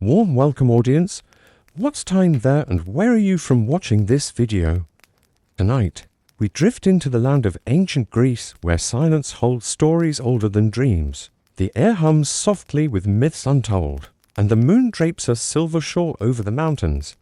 Warm welcome, audience. What's time there and where are you from watching this video? Tonight, we drift into the land of ancient Greece where silence holds stories older than dreams. The air hums softly with myths untold, and the moon drapes her silver shawl over the mountains.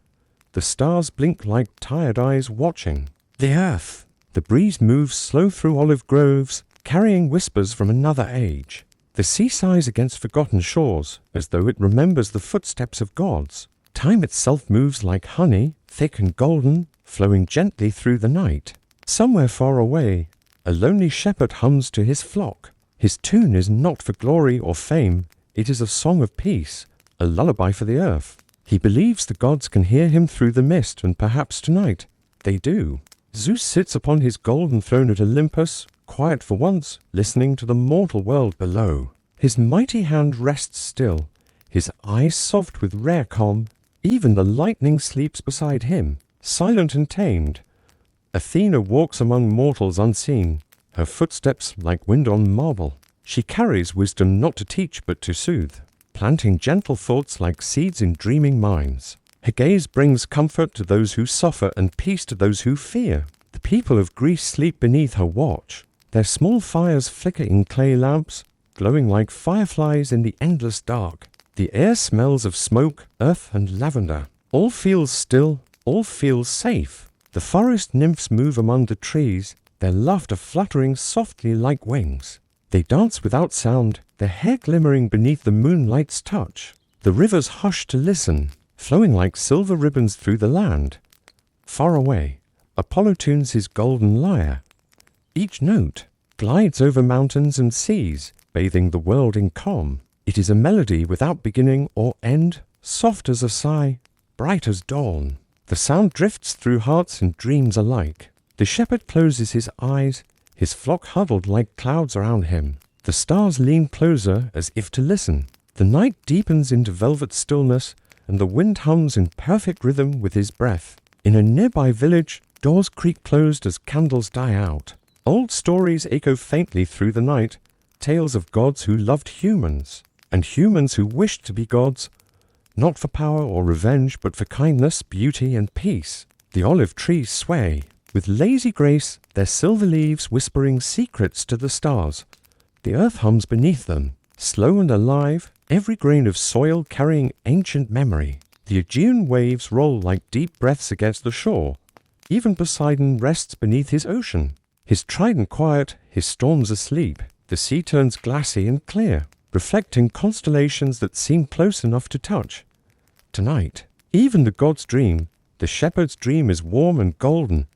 The stars blink like tired eyes watching. The earth. The breeze moves slow through olive groves, carrying whispers from another age. The sea sighs against forgotten shores, as though it remembers the footsteps of gods. Time itself moves like honey, thick and golden, flowing gently through the night. Somewhere far away, a lonely shepherd hums to his flock. His tune is not for glory or fame, it is a song of peace, a lullaby for the earth. He believes the gods can hear him through the mist, and perhaps tonight they do. Zeus sits upon his golden throne at Olympus, quiet for once, listening to the mortal world below. His mighty hand rests still, his eyes soft with rare calm. Even the lightning sleeps beside him, silent and tamed. Athena walks among mortals unseen, her footsteps like wind on marble. She carries wisdom not to teach but to soothe, planting gentle thoughts like seeds in dreaming minds. Her gaze brings comfort to those who suffer and peace to those who fear. The people of Greece sleep beneath her watch. Their small fires flicker in clay lamps, glowing like fireflies in the endless dark. The air smells of smoke, earth, and lavender. All feels still, all feels safe. The forest nymphs move among the trees, their laughter fluttering softly like wings. They dance without sound, their hair glimmering beneath the moonlight's touch. The rivers hush to listen, flowing like silver ribbons through the land. Far away, Apollo tunes his golden lyre. Each note glides over mountains and seas, bathing the world in calm. It is a melody without beginning or end, soft as a sigh, bright as dawn. The sound drifts through hearts and dreams alike. The shepherd closes his eyes, his flock huddled like clouds around him. The stars lean closer as if to listen. The night deepens into velvet stillness, and the wind hums in perfect rhythm with his breath. In a nearby village, doors creak closed as candles die out. Old stories echo faintly through the night, tales of gods who loved humans, and humans who wished to be gods, not for power or revenge, but for kindness, beauty, and peace. The olive trees sway, with lazy grace, their silver leaves whispering secrets to the stars. The earth hums beneath them, slow and alive, every grain of soil carrying ancient memory. The Aegean waves roll like deep breaths against the shore. Even Poseidon rests beneath his ocean. His trident quiet, his storms asleep. The sea turns glassy and clear, reflecting constellations that seem close enough to touch. Tonight, even the gods dream. The shepherd's dream is warm and golden.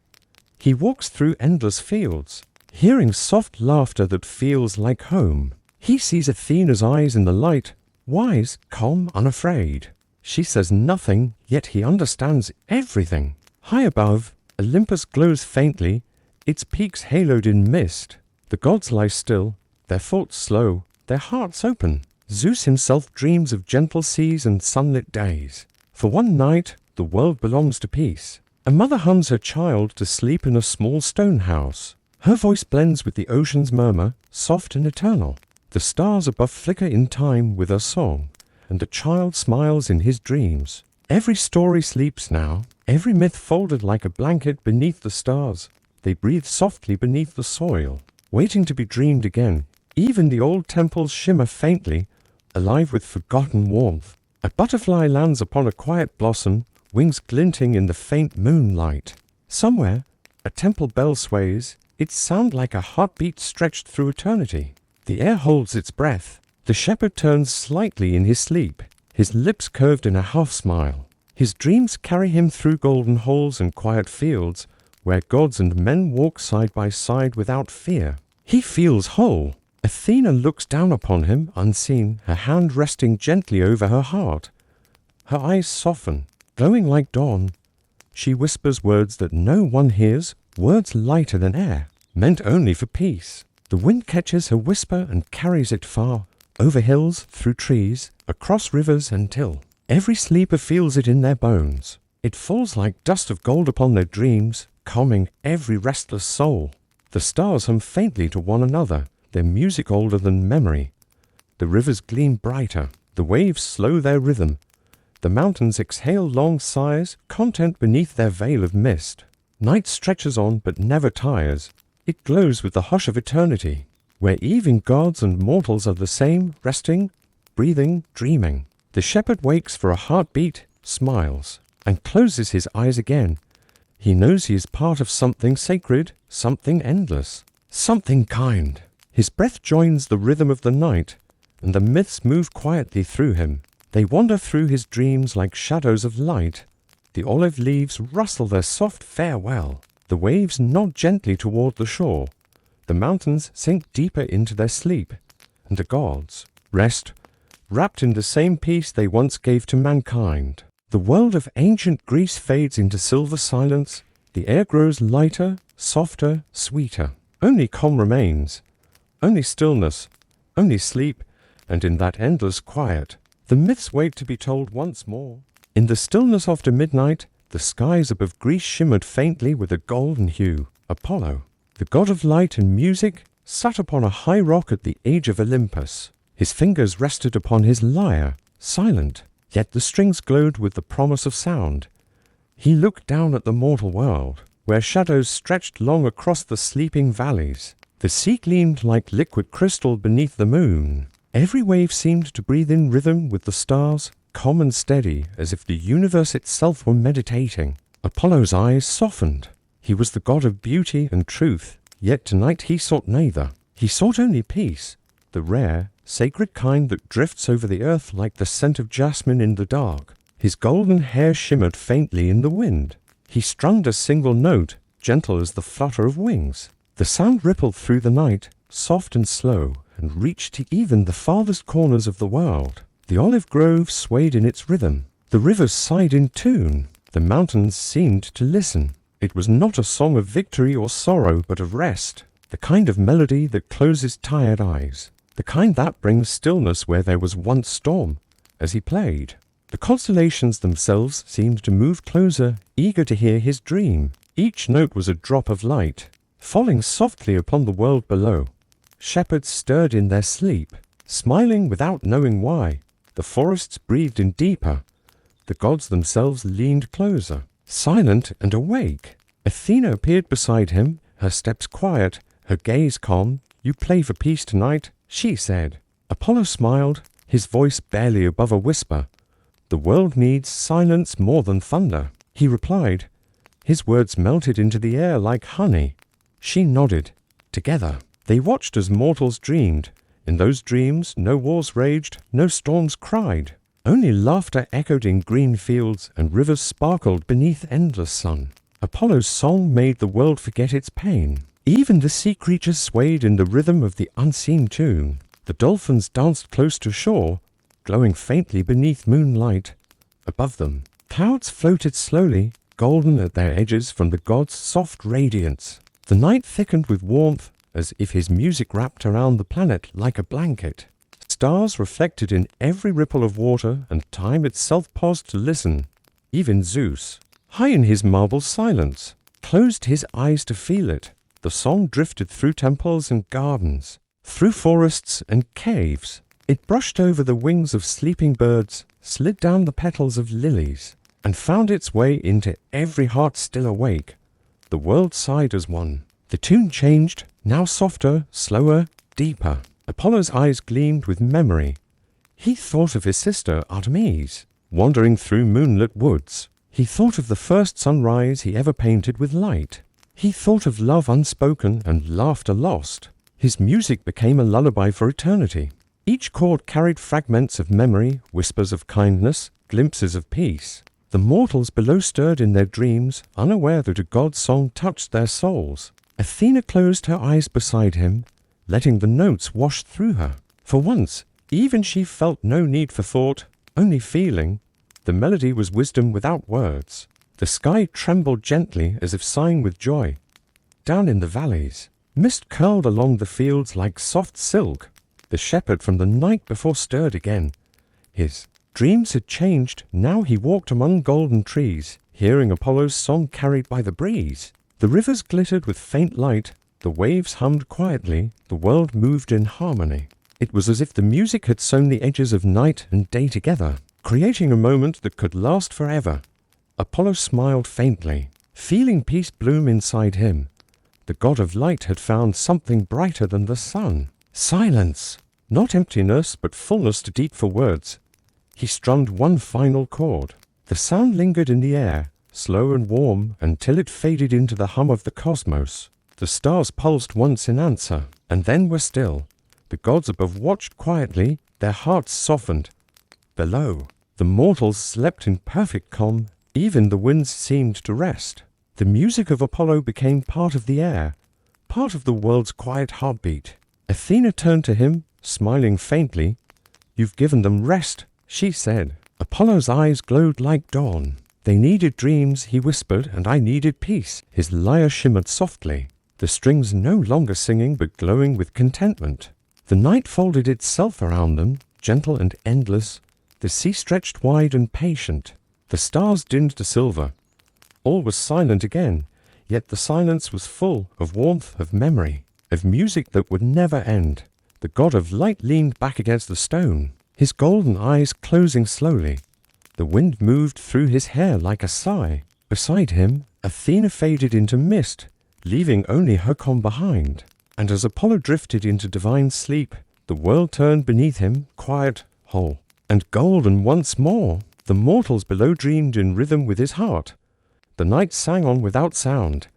He walks through endless fields, hearing soft laughter that feels like home. He sees Athena's eyes in the light, wise, calm, unafraid. She says nothing, yet he understands everything. High above, Olympus glows faintly, its peaks haloed in mist. The gods lie still, their thoughts slow, their hearts open. Zeus himself dreams of gentle seas and sunlit days. For one night, the world belongs to peace. A mother hums her child to sleep in a small stone house. Her voice blends with the ocean's murmur, soft and eternal. The stars above flicker in time with her song, and the child smiles in his dreams. Every story sleeps now, every myth folded like a blanket beneath the stars. They breathe softly beneath the soil, waiting to be dreamed again. Even the old temples shimmer faintly, alive with forgotten warmth. A butterfly lands upon a quiet blossom, wings glinting in the faint moonlight. Somewhere, a temple bell sways, its sound like a heartbeat stretched through eternity. The air holds its breath. The shepherd turns slightly in his sleep, his lips curved in a half-smile. His dreams carry him through golden halls and quiet fields, where gods and men walk side by side without fear. He feels whole. Athena looks down upon him, unseen, her hand resting gently over her heart. Her eyes soften, glowing like dawn. She whispers words that no one hears, words lighter than air, meant only for peace. The wind catches her whisper and carries it far, over hills, through trees, across rivers until every sleeper feels it in their bones. It falls like dust of gold upon their dreams, calming every restless soul. The stars hum faintly to one another, their music older than memory. The rivers gleam brighter, the waves slow their rhythm, The mountains exhale long sighs, content beneath their veil of mist. Night stretches on but never tires. It glows with the hush of eternity, where even gods and mortals are the same, resting, breathing, dreaming. The shepherd wakes for a heartbeat, smiles, and closes his eyes again. He knows he is part of something sacred, something endless, something kind. His breath joins the rhythm of the night, and the myths move quietly through him. They wander through his dreams like shadows of light. The olive leaves rustle their soft farewell. The waves nod gently toward the shore. The mountains sink deeper into their sleep, and the gods rest, wrapped in the same peace they once gave to mankind. The world of ancient Greece fades into silver silence. The air grows lighter, softer, sweeter. Only calm remains, only stillness, only sleep, and in that endless quiet, the myths wait to be told once more. In the stillness after midnight, the skies above Greece shimmered faintly with a golden hue. Apollo, the god of light and music, sat upon a high rock at the age of Olympus. His fingers rested upon his lyre, silent, yet the strings glowed with the promise of sound. He looked down at the mortal world, where shadows stretched long across the sleeping valleys. The sea gleamed like liquid crystal beneath the moon. Every wave seemed to breathe in rhythm with the stars, calm and steady, as if the universe itself were meditating. Apollo's eyes softened. He was the god of beauty and truth, yet tonight he sought neither. He sought only peace, the rare, sacred kind that drifts over the earth like the scent of jasmine in the dark. His golden hair shimmered faintly in the wind. He strummed a single note, gentle as the flutter of wings. The sound rippled through the night, soft and slow, and reached to even the farthest corners of the world. The olive grove swayed in its rhythm. The rivers sighed in tune. The mountains seemed to listen. It was not a song of victory or sorrow, but of rest, the kind of melody that closes tired eyes, the kind that brings stillness where there was once storm. As he played, the constellations themselves seemed to move closer, eager to hear his dream. Each note was a drop of light, falling softly upon the world below. Shepherds stirred in their sleep, smiling without knowing why. The forests breathed in deeper. The gods themselves leaned closer, silent and awake. Athena appeared beside him, her steps quiet, her gaze calm. "You play for peace tonight," she said. Apollo smiled, his voice barely above a whisper. "The world needs silence more than thunder," he replied. His words melted into the air like honey. She nodded. Together, they watched as mortals dreamed. In those dreams, no wars raged, no storms cried. Only laughter echoed in green fields, and rivers sparkled beneath endless sun. Apollo's song made the world forget its pain. Even the sea creatures swayed in the rhythm of the unseen tune. The dolphins danced close to shore, glowing faintly beneath moonlight. Above them, clouds floated slowly, golden at their edges from the god's soft radiance. The night thickened with warmth, as if his music wrapped around the planet like a blanket. Stars reflected in every ripple of water, and time itself paused to listen. Even Zeus, high in his marble silence, closed his eyes to feel it. The song drifted through temples and gardens, through forests and caves. It brushed over the wings of sleeping birds, slid down the petals of lilies, and found its way into every heart still awake. The world sighed as one. The tune changed, now softer, slower, deeper. Apollo's eyes gleamed with memory. He thought of his sister Artemis, wandering through moonlit woods. He thought of the first sunrise he ever painted with light. He thought of love unspoken and laughter lost. His music became a lullaby for eternity. Each chord carried fragments of memory, whispers of kindness, glimpses of peace. The mortals below stirred in their dreams, unaware that a god's song touched their souls. Athena closed her eyes beside him, letting the notes wash through her. For once, even she felt no need for thought, only feeling. The melody was wisdom without words. The sky trembled gently as if sighing with joy. Down in the valleys, mist curled along the fields like soft silk. The shepherd from the night before stirred again. His dreams had changed. Now he walked among golden trees, hearing Apollo's song carried by the breeze. The rivers glittered with faint light. The waves hummed quietly. The world moved in harmony. It was as if the music had sewn the edges of night and day together. creating a moment that could last forever. Apollo smiled faintly, feeling peace bloom inside him. The god of light had found something brighter than the sun. Silence! Not emptiness, but fullness too deep for words. He strummed one final chord. The sound lingered in the air, slow and warm, until it faded into the hum of the cosmos. The stars pulsed once in answer, and then were still. The gods above watched quietly, their hearts softened. Below, the mortals slept in perfect calm. Even the winds seemed to rest. The music of Apollo became part of the air, part of the world's quiet heartbeat. Athena turned to him, smiling faintly. "You've given them rest," she said. Apollo's eyes glowed like dawn. "They needed dreams," he whispered, "and I needed peace." His lyre shimmered softly, the strings no longer singing but glowing with contentment. The night folded itself around them, gentle and endless. The sea stretched wide and patient. The stars dimmed to silver. All was silent again, yet the silence was full of warmth, of memory, of music that would never end. The god of light leaned back against the stone, his golden eyes closing slowly. The wind moved through his hair like a sigh. Beside him, Athena faded into mist, leaving only her calm behind. And as Apollo drifted into divine sleep, the world turned beneath him, quiet, whole, and golden once more. The mortals below dreamed in rhythm with his heart. The night sang on without sound.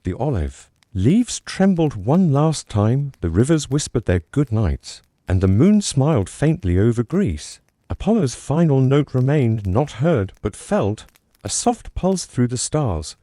The olive leaves trembled one last time, the rivers whispered their good nights, and the moon smiled faintly over Greece. Apollo's final note remained not heard but felt, a soft pulse through the stars.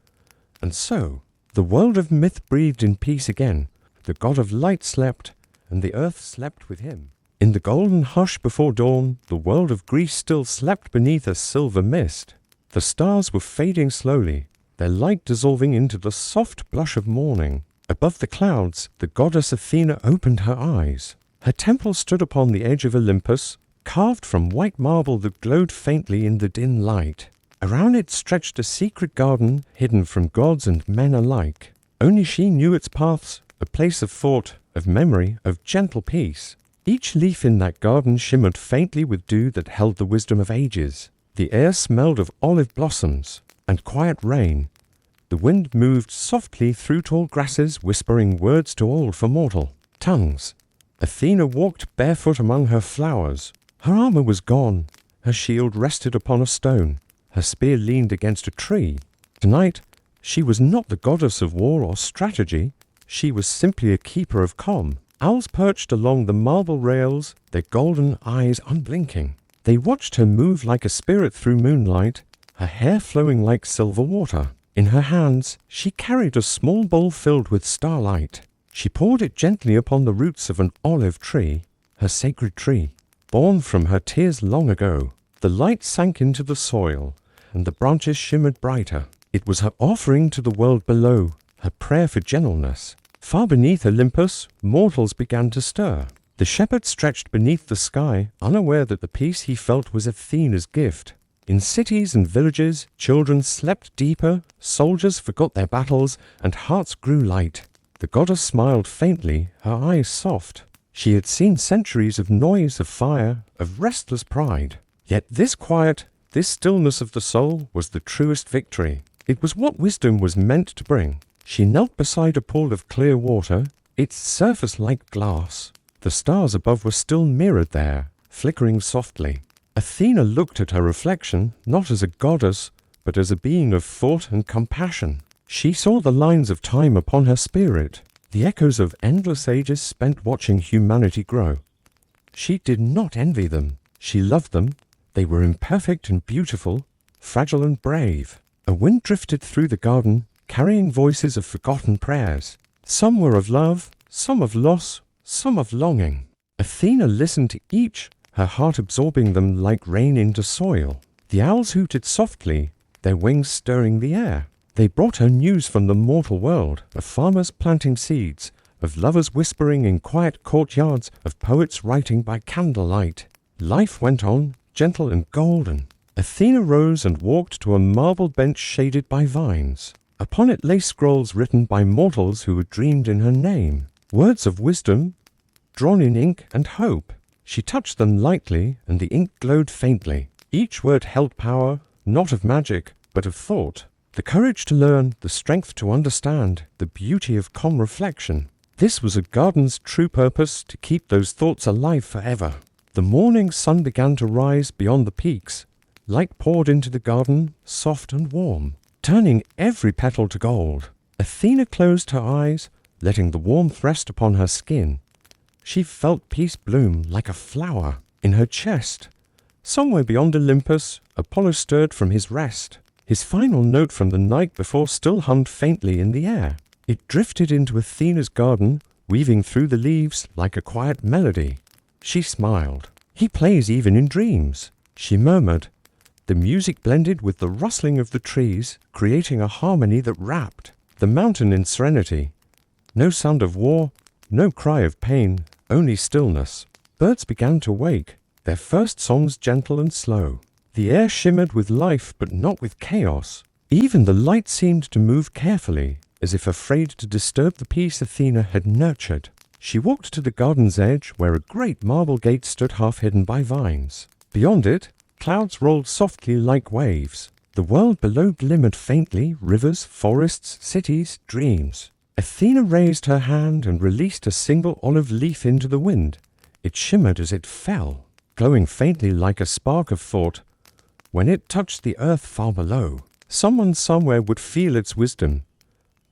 And so, the world of myth breathed in peace again. The god of light slept, and the earth slept with him. In the golden hush before dawn, the world of Greece still slept beneath a silver mist. The stars were fading slowly, their light dissolving into the soft blush of morning. Above the clouds, the goddess Athena opened her eyes. Her temple stood upon the edge of Olympus, carved from white marble that glowed faintly in the dim light. Around it stretched a secret garden, hidden from gods and men alike. Only she knew its paths, a place of thought, of memory, of gentle peace. Each leaf in that garden shimmered faintly with dew that held the wisdom of ages. The air smelled of olive blossoms and quiet rain. The wind moved softly through tall grasses, whispering words too old for mortal tongues. Athena walked barefoot among her flowers. Her armor was gone. Her shield rested upon a stone. Her spear leaned against a tree. Tonight, she was not the goddess of war or strategy. She was simply a keeper of calm. Owls perched along the marble rails, their golden eyes unblinking. They watched her move like a spirit through moonlight, her hair flowing like silver water. In her hands, she carried a small bowl filled with starlight. She poured it gently upon the roots of an olive tree, her sacred tree, born from her tears long ago. The light sank into the soil, and the branches shimmered brighter. It was her offering to the world below, her prayer for gentleness. Far beneath Olympus, mortals began to stir. The shepherd stretched beneath the sky, unaware that the peace he felt was Athena's gift. In cities and villages, children slept deeper, soldiers forgot their battles, and hearts grew light. The goddess smiled faintly, her eyes soft. She had seen centuries of noise, of fire, of restless pride. Yet this quiet, this stillness of the soul was the truest victory. It was what wisdom was meant to bring. She knelt beside a pool of clear water, its surface like glass. The stars above were still mirrored there, flickering softly. Athena looked at her reflection, not as a goddess, but as a being of thought and compassion. She saw the lines of time upon her spirit, the echoes of endless ages spent watching humanity grow. She did not envy them. She loved them. They were imperfect and beautiful, fragile and brave. A wind drifted through the garden, carrying voices of forgotten prayers. Some were of love, some of loss, some of longing. Athena listened to each, her heart absorbing them like rain into soil. The owls hooted softly, their wings stirring the air. They brought her news from the mortal world, of farmers planting seeds, of lovers whispering in quiet courtyards, of poets writing by candlelight. Life went on, gentle and golden. Athena rose and walked to a marble bench shaded by vines. Upon it lay scrolls written by mortals who had dreamed in her name, words of wisdom, drawn in ink and hope. She touched them lightly, and the ink glowed faintly. Each word held power, not of magic, but of thought. The courage to learn, the strength to understand, the beauty of calm reflection. This was a garden's true purpose, to keep those thoughts alive forever. The morning sun began to rise beyond the peaks. Light poured into the garden, soft and warm, turning every petal to gold. Athena closed her eyes, letting the warmth rest upon her skin. She felt peace bloom like a flower in her chest. Somewhere beyond Olympus, Apollo stirred from his rest. His final note from the night before still hummed faintly in the air. It drifted into Athena's garden, weaving through the leaves like a quiet melody. She smiled. "He plays even in dreams," she murmured. The music blended with the rustling of the trees, creating a harmony that wrapped the mountain in serenity. No sound of war, no cry of pain, only stillness. Birds began to wake, their first songs gentle and slow. The air shimmered with life, but not with chaos. Even the light seemed to move carefully, as if afraid to disturb the peace Athena had nurtured. She walked to the garden's edge, where a great marble gate stood half hidden by vines. Beyond it, clouds rolled softly like waves. The world below glimmered faintly, rivers, forests, cities, dreams. Athena raised her hand and released a single olive leaf into the wind. It shimmered as it fell, glowing faintly like a spark of thought. When it touched the earth far below, someone somewhere would feel its wisdom.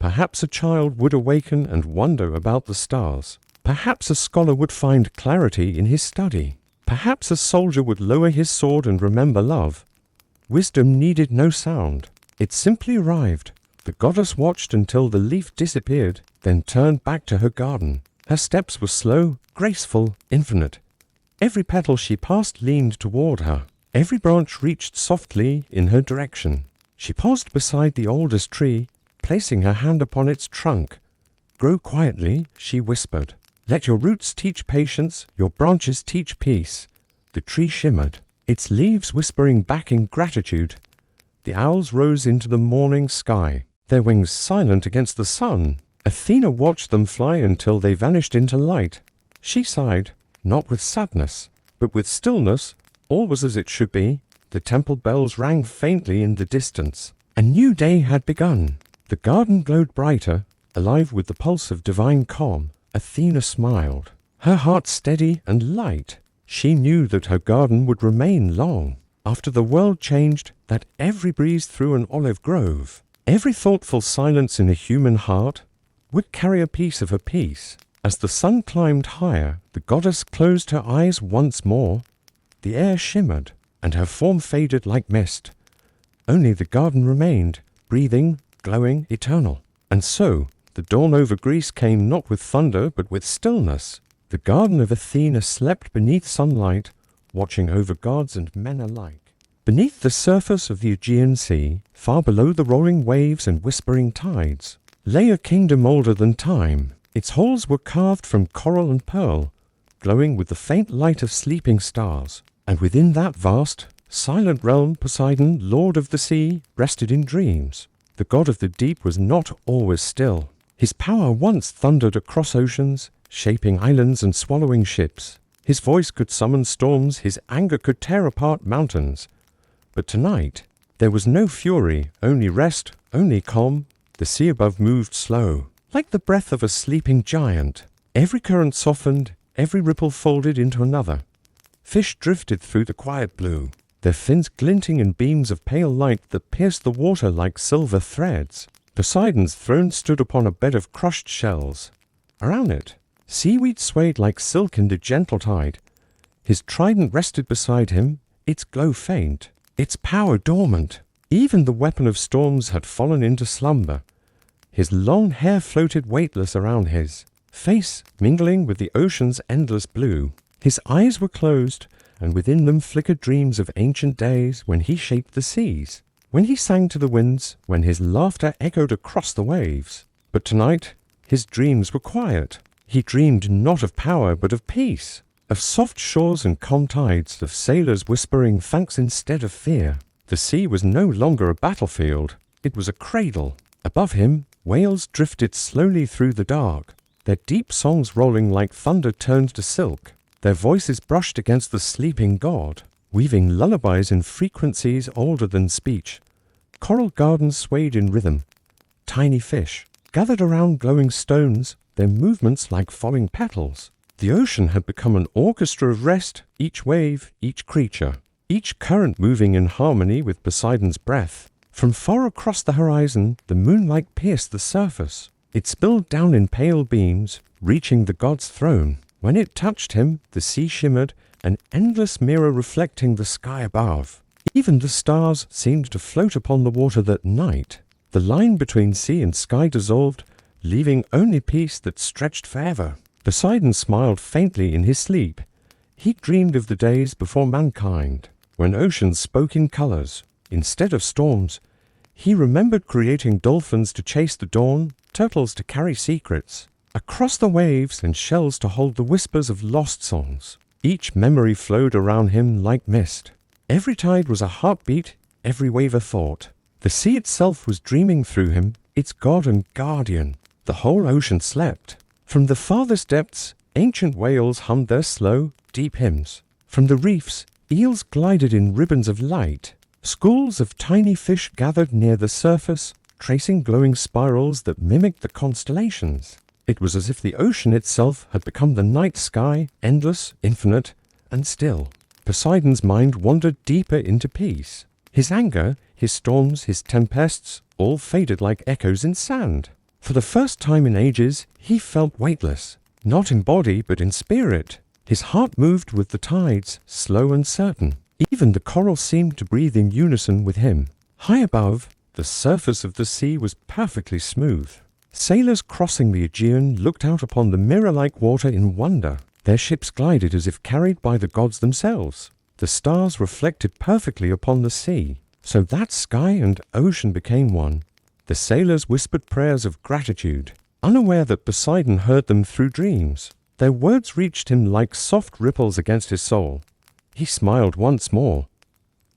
Perhaps a child would awaken and wonder about the stars. Perhaps a scholar would find clarity in his study. Perhaps a soldier would lower his sword and remember love. Wisdom needed no sound. It simply arrived. The goddess watched until the leaf disappeared, then turned back to her garden. Her steps were slow, graceful, infinite. Every petal she passed leaned toward her. Every branch reached softly in her direction. She paused beside the oldest tree, placing her hand upon its trunk. "Grow quietly," she whispered. "Let your roots teach patience, your branches teach peace." The tree shimmered, its leaves whispering back in gratitude. The owls rose into the morning sky, their wings silent against the sun. Athena watched them fly until they vanished into light. She sighed, not with sadness, but with stillness. All was as it should be. The temple bells rang faintly in the distance. A new day had begun. The garden glowed brighter, alive with the pulse of divine calm. Athena smiled, her heart steady and light. She knew that her garden would remain long, after the world changed, that every breeze through an olive grove, every thoughtful silence in a human heart, would carry a piece of her peace. As the sun climbed higher, the goddess closed her eyes once more. The air shimmered, and her form faded like mist. Only the garden remained, breathing, glowing, eternal. And so, the dawn over Greece came not with thunder, but with stillness. The garden of Athena slept beneath sunlight, watching over gods and men alike. Beneath the surface of the Aegean Sea, far below the rolling waves and whispering tides, lay a kingdom older than time. Its halls were carved from coral and pearl, glowing with the faint light of sleeping stars. And within that vast, silent realm, Poseidon, lord of the sea, rested in dreams. The god of the deep was not always still. His power once thundered across oceans, shaping islands and swallowing ships. His voice could summon storms, his anger could tear apart mountains. But tonight, there was no fury, only rest, only calm. The sea above moved slow, like the breath of a sleeping giant. Every current softened, every ripple folded into another. Fish drifted through the quiet blue, their fins glinting in beams of pale light that pierced the water like silver threads. Poseidon's throne stood upon a bed of crushed shells. Around it, seaweed swayed like silk in the gentle tide. His trident rested beside him, its glow faint, its power dormant. Even the weapon of storms had fallen into slumber. His long hair floated weightless around his face, mingling with the ocean's endless blue. His eyes were closed, and within them flickered dreams of ancient days when he shaped the seas, when he sang to the winds, when his laughter echoed across the waves. But tonight, his dreams were quiet. He dreamed not of power, but of peace, of soft shores and calm tides, of sailors whispering thanks instead of fear. The sea was no longer a battlefield. It was a cradle. Above him, whales drifted slowly through the dark, their deep songs rolling like thunder turned to silk. Their voices brushed against the sleeping god. weaving lullabies in frequencies older than speech. Coral gardens swayed in rhythm. Tiny fish gathered around glowing stones, their movements like falling petals. The ocean had become an orchestra of rest, each wave, each creature, each current moving in harmony with Poseidon's breath. From far across the horizon, the moonlight pierced the surface. It spilled down in pale beams, reaching the god's throne. When it touched him, the sea shimmered, an endless mirror reflecting the sky above. Even the stars seemed to float upon the water that night. The line between sea and sky dissolved, leaving only peace that stretched forever. Poseidon smiled faintly in his sleep. He dreamed of the days before mankind, when oceans spoke in colors, instead of storms. He remembered creating dolphins to chase the dawn, turtles to carry secrets, across the waves and shells to hold the whispers of lost songs. Each memory flowed around him like mist. Every tide was a heartbeat, every wave a thought. The sea itself was dreaming through him, its god and guardian. The whole ocean slept. From the farthest depths, ancient whales hummed their slow, deep hymns. From the reefs, eels glided in ribbons of light. Schools of tiny fish gathered near the surface, tracing glowing spirals that mimicked the constellations. It was as if the ocean itself had become the night sky, endless, infinite, and still. Poseidon's mind wandered deeper into peace. His anger, his storms, his tempests, all faded like echoes in sand. For the first time in ages, he felt weightless, not in body but in spirit. His heart moved with the tides, slow and certain. Even the coral seemed to breathe in unison with him. High above, the surface of the sea was perfectly smooth. Sailors crossing the Aegean looked out upon the mirror-like water in wonder. Their ships glided as if carried by the gods themselves. The stars reflected perfectly upon the sea, so that sky and ocean became one. The sailors whispered prayers of gratitude, unaware that Poseidon heard them through dreams. Their words reached him like soft ripples against his soul. He smiled once more,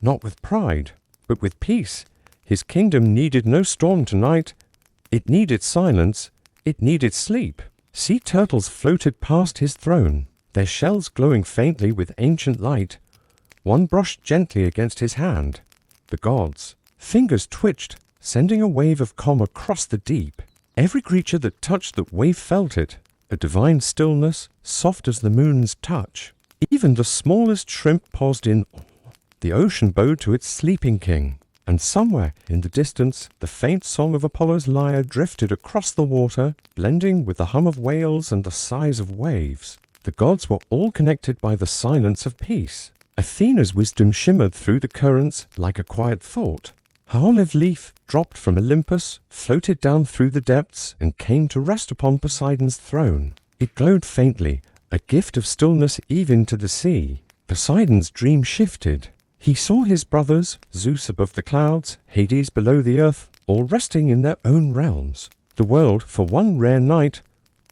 not with pride, but with peace. His kingdom needed no storm tonight. It needed silence. It needed sleep. Sea turtles floated past his throne, their shells glowing faintly with ancient light. One brushed gently against his hand. The gods' fingers twitched, sending a wave of calm across the deep. Every creature that touched that wave felt it, a divine stillness, soft as the moon's touch. Even the smallest shrimp paused in awe. The ocean bowed to its sleeping king, and somewhere in the distance the faint song of Apollo's lyre drifted across the water, blending with the hum of whales and the sighs of waves. The gods were all connected by the silence of peace. Athena's wisdom shimmered through the currents like a quiet thought. Her olive leaf dropped from Olympus, floated down through the depths, and came to rest upon Poseidon's throne. It glowed faintly, a gift of stillness even to the sea. Poseidon's dream shifted. He saw his brothers, Zeus above the clouds, Hades below the earth, all resting in their own realms. The world, for one rare night,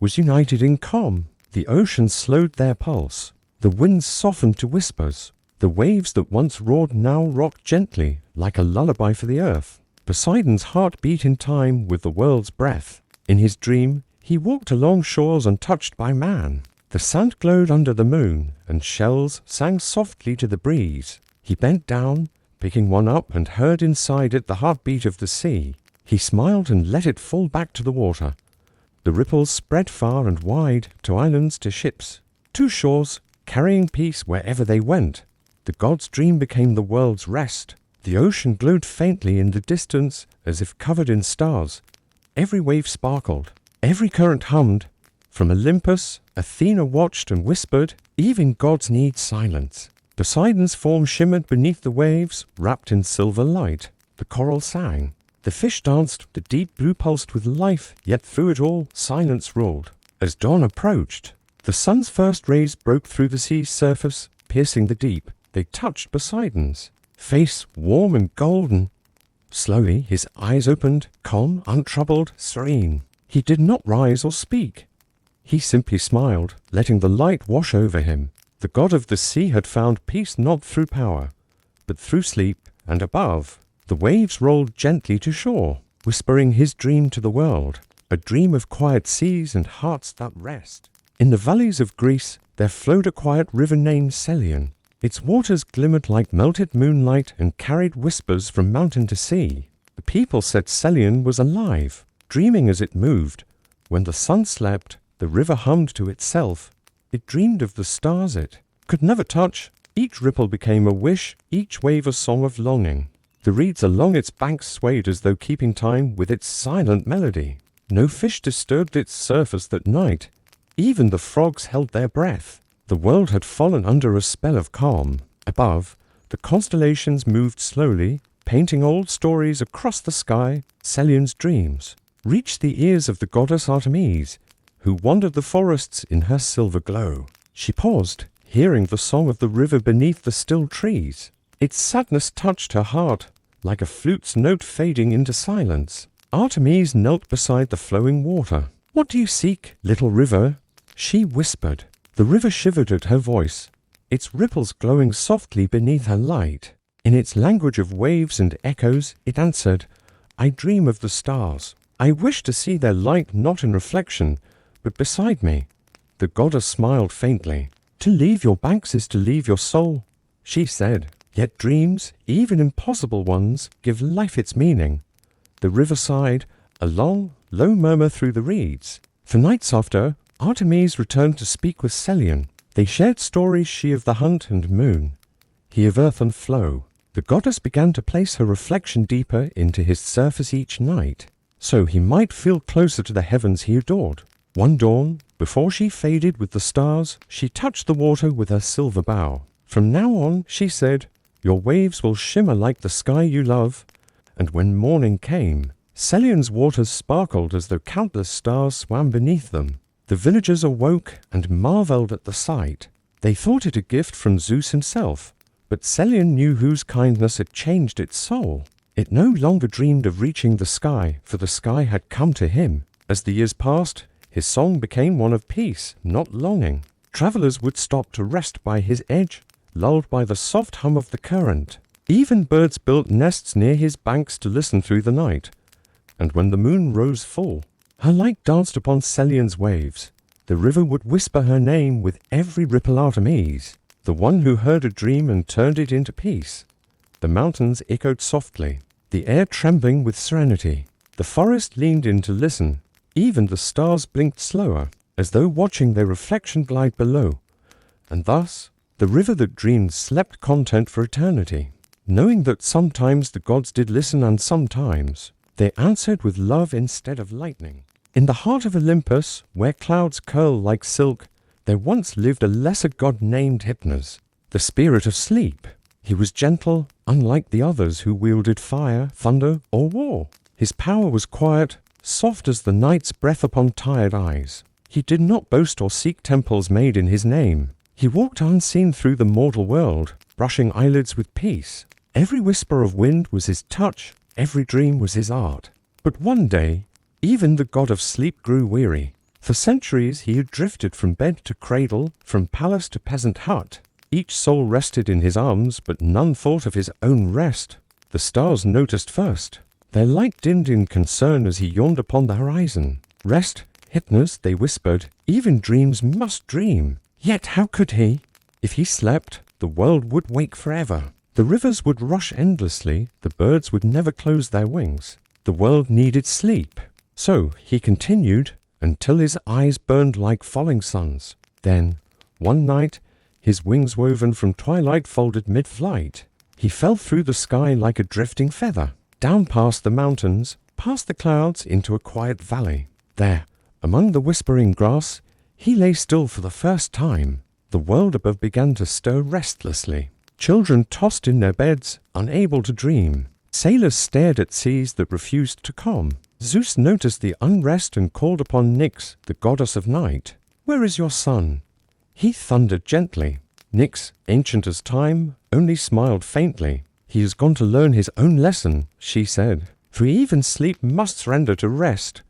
was united in calm. The oceans slowed their pulse. The winds softened to whispers. The waves that once roared now rocked gently, like a lullaby for the earth. Poseidon's heart beat in time with the world's breath. In his dream, he walked along shores untouched by man. The sand glowed under the moon, and shells sang softly to the breeze. He bent down, picking one up, and heard inside it the heartbeat of the sea. He smiled and let it fall back to the water. The ripples spread far and wide, to islands, to ships, to shores, carrying peace wherever they went. The god's dream became the world's rest. The ocean glowed faintly in the distance, as if covered in stars. Every wave sparkled. Every current hummed. From Olympus, Athena watched and whispered, even gods need silence. Poseidon's form shimmered beneath the waves, wrapped in silver light. The coral sang. The fish danced, the deep blue pulsed with life, yet through it all, silence ruled. As dawn approached, the sun's first rays broke through the sea's surface, piercing the deep. They touched Poseidon's face, warm and golden. Slowly, his eyes opened, calm, untroubled, serene. He did not rise or speak. He simply smiled, letting the light wash over him. The god of the sea had found peace not through power, but through sleep, and above, the waves rolled gently to shore, whispering his dream to the world, a dream of quiet seas and hearts that rest. In the valleys of Greece there flowed a quiet river named Celion. Its waters glimmered like melted moonlight and carried whispers from mountain to sea. The people said Selene was alive, dreaming as it moved. When the sun slept, the river hummed to itself. It dreamed of the stars it could never touch. Each ripple became a wish, each wave a song of longing. The reeds along its banks swayed as though keeping time with its silent melody. No fish disturbed its surface that night. Even the frogs held their breath. The world had fallen under a spell of calm. Above, the constellations moved slowly, painting old stories across the sky. Selene's dreams reached the ears of the goddess Artemis, who wandered the forests in her silver glow. She paused, hearing the song of the river beneath the still trees. Its sadness touched her heart, like a flute's note fading into silence. Artemis knelt beside the flowing water. "What do you seek, little river?" she whispered. The river shivered at her voice, its ripples glowing softly beneath her light. In its language of waves and echoes, it answered, "I dream of the stars. I wish to see their light not in reflection, but beside me." The goddess smiled faintly. "To leave your banks is to leave your soul," she said. "Yet dreams, even impossible ones, give life its meaning." The river sighed, a long, low murmur through the reeds. For nights after, Artemis returned to speak with Selene. They shared stories, she of the hunt and moon, he of earth and flow. The goddess began to place her reflection deeper into his surface each night, so he might feel closer to the heavens he adored. One dawn, before she faded with the stars, she touched the water with her silver bow. "From now on," she said, "your waves will shimmer like the sky you love." And when morning came, Selene's waters sparkled as though countless stars swam beneath them. The villagers awoke and marveled at the sight. They thought it a gift from Zeus himself, but Selene knew whose kindness had changed its soul. It no longer dreamed of reaching the sky, for the sky had come to him. As the years passed, his song became one of peace, not longing. Travelers would stop to rest by his edge, lulled by the soft hum of the current. Even birds built nests near his banks to listen through the night. And when the moon rose full, her light danced upon Selene's waves. The river would whisper her name with every ripple Artemis, the one who heard a dream and turned it into peace. The mountains echoed softly, the air trembling with serenity. The forest leaned in to listen. Even the stars blinked slower, as though watching their reflection glide below. And thus, the river that dreamed slept content for eternity, knowing that sometimes the gods did listen and sometimes they answered with love instead of lightning. In the heart of Olympus, where clouds curl like silk, there once lived a lesser god named Hypnos, the spirit of sleep. He was gentle, unlike the others who wielded fire, thunder, or war. His power was quiet, soft as the night's breath upon tired eyes. He did not boast or seek temples made in his name. He walked unseen through the mortal world, brushing eyelids with peace. Every whisper of wind was his touch, every dream was his art. But one day, even the god of sleep grew weary. For centuries he had drifted from bed to cradle, from palace to peasant hut. Each soul rested in his arms, but none thought of his own rest. The stars noticed first. Their light dimmed in concern as he yawned upon the horizon. "Rest, Hypnos," they whispered, "even dreams must dream." Yet how could he? If he slept, the world would wake forever. The rivers would rush endlessly, the birds would never close their wings. The world needed sleep. So he continued until his eyes burned like falling suns. Then, one night, his wings woven from twilight folded mid-flight. He fell through the sky like a drifting feather, down past the mountains, past the clouds into a quiet valley. There, among the whispering grass, he lay still for the first time. The world above began to stir restlessly. Children tossed in their beds, unable to dream. Sailors stared at seas that refused to calm. Zeus noticed the unrest and called upon Nyx, the goddess of night. "Where is your son?" He thundered gently. Nyx, ancient as time, only smiled faintly. "He has gone to learn his own lesson," she said, "for even sleep must surrender to rest."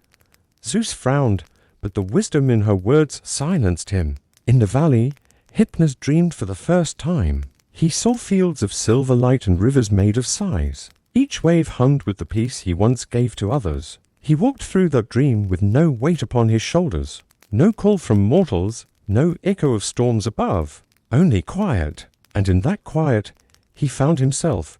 Zeus frowned, but the wisdom in her words silenced him. In the valley, Hypnos dreamed for the first time. He saw fields of silver light and rivers made of sighs. Each wave hummed with the peace he once gave to others. He walked through that dream with no weight upon his shoulders, no call from mortals, no echo of storms above, only quiet. And in that quiet, he found himself.